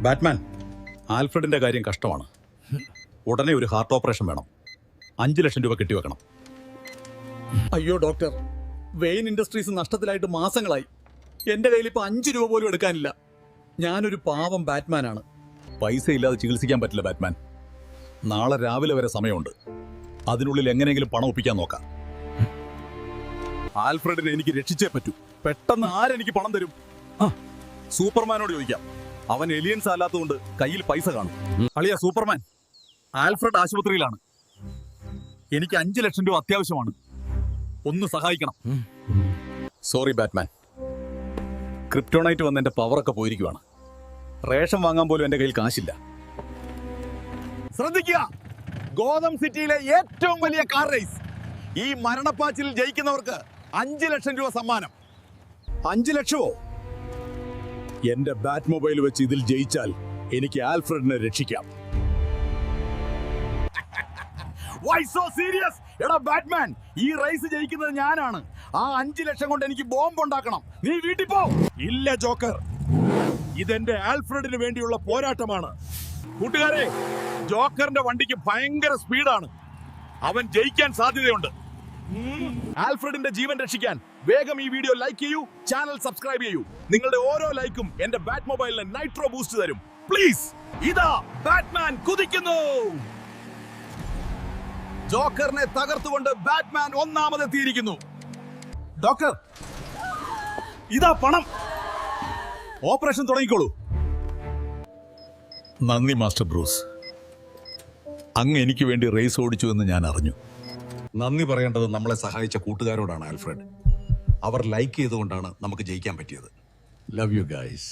Batman, ആൽഫ്രഡിന്റെ കാര്യം കഷ്ടമാണ്. ഉടനെ ഒരു ഹാർട്ട് ഓപ്പറേഷൻ വേണം. 5 ലക്ഷം രൂപ കെട്ടിവെക്കണം. അയ്യോ ഡോക്ടർ, വെയിൻ ഇൻഡസ്ട്രീസ് നഷ്ടത്തിലായിട്ട് മാസങ്ങളായി. എന്റെ കയ്യിൽ ഇപ്പൊ 5 രൂപ പോലും എടുക്കാനില്ല. ഞാനൊരു പാവം ബാറ്റ്മാനാണ്. പൈസ ഇല്ലാതെ ചികിത്സിക്കാൻ പറ്റില്ല ബാറ്റ്മാൻ. നാളെ രാവിലെ വരെ സമയമുണ്ട്. അതിനുള്ളിൽ എങ്ങനെയെങ്കിലും പണം ഒപ്പിക്കാൻ നോക്കാം. ആൽഫ്രഡിനെ എനിക്ക് രക്ഷിച്ചേ പറ്റൂ. പെട്ടെന്ന് ആരെനിക്ക് പണം തരും? സൂപ്പർമാനോട് ചോദിക്കാം. അവൻ എലിയൻസ് അല്ലാത്തതുകൊണ്ട് കയ്യിൽ പൈസ കാണും. അളിയ സൂപ്പർമാൻ, ആൽഫ്രഡ് ആശുപത്രിയിലാണ്. എനിക്ക് 5 ലക്ഷം രൂപ അത്യാവശ്യമാണ്. ഒന്ന് സഹായിക്കണം. സോറി ബാറ്റ്മാൻ, ക്രിപ്റ്റോണൈറ്റ് വന്ന് എന്റെ പവറൊക്കെ പോയിരിക്കുവാണ്. റേഷൻ വാങ്ങാൻ പോലും എന്റെ കയ്യിൽ കാശില്ല. ശ്രദ്ധിക്കുക, ഗോതം സിറ്റിയിലെ ഏറ്റവും വലിയ കാർ റേസ്. ഈ മരണപ്പാച്ചിൽ ജയിക്കുന്നവർക്ക് 5 ലക്ഷം രൂപ സമ്മാനം. 5 ലക്ഷമോ? എന്റെ ബാറ്റ് മൊബൈൽ വെച്ച് ഇതിൽ ജയിച്ചാൽ എനിക്ക് ആൽഫ്രഡിനെ രക്ഷിക്കാം. Why so serious? എടാ ബാറ്റ്മാൻ, ഈ റേസ് ജയിക്കുന്നത് ഞാനാണ്. ആ 5 ലക്ഷം കൊണ്ട് എനിക്ക് ബോംബ് ഉണ്ടാക്കണം. നീ വീട്ടിൽ പോ. ഇല്ല ജോക്കർ, ഇതെന്റെ ആൽഫ്രഡിന് വേണ്ടിയുള്ള പോരാട്ടമാണ്. കൂട്ടുകാരെ, ജോക്കറിന്റെ വണ്ടിക്ക് ഭയങ്കര സ്പീഡാണ്. അവൻ ജയിക്കാൻ സാധ്യതയുണ്ട്. ആൽഫ്രഡിന്റെ ജീവൻ രക്ഷിക്കാൻ വേഗം ഈ വീഡിയോ ലൈക്ക് ചെയ്യൂ, ചാനൽ സബ്സ്ക്രൈബ് ചെയ്യൂ. നിങ്ങളുടെ ഓരോ ലൈക്കും എന്റെ ബാറ്റ് മൊബൈലിന് നൈട്രോ ബൂസ്റ്റ് തരും. പ്ലീസ്. ഇതാ ബാറ്റ്മാൻ കുതിക്കുന്നു. ജോക്കറിനെ തകർത്തുകൊണ്ട് ബാറ്റ്മാൻ ഒന്നാമതെത്തിയിരിക്കുന്നു. ഡോക്ടർ, ഇതാ പണം. ഓപ്പറേഷൻ തുടങ്ങിക്കോളൂ. നന്ദി മാസ്റ്റർ ബ്രൂസ്. അങ്ങ് എനിക്ക് വേണ്ടി റേസ് ഓടിച്ചു എന്ന് ഞാൻ അറിഞ്ഞു. നന്ദി പറയേണ്ടത് നമ്മളെ സഹായിച്ച കൂട്ടുകാരോടാണ് ആൽഫ്രഡ്. അവർ ലൈക്ക് ചെയ്തുകൊണ്ടാണ് നമുക്ക് ജയിക്കാൻ പറ്റിയത്. Love you guys.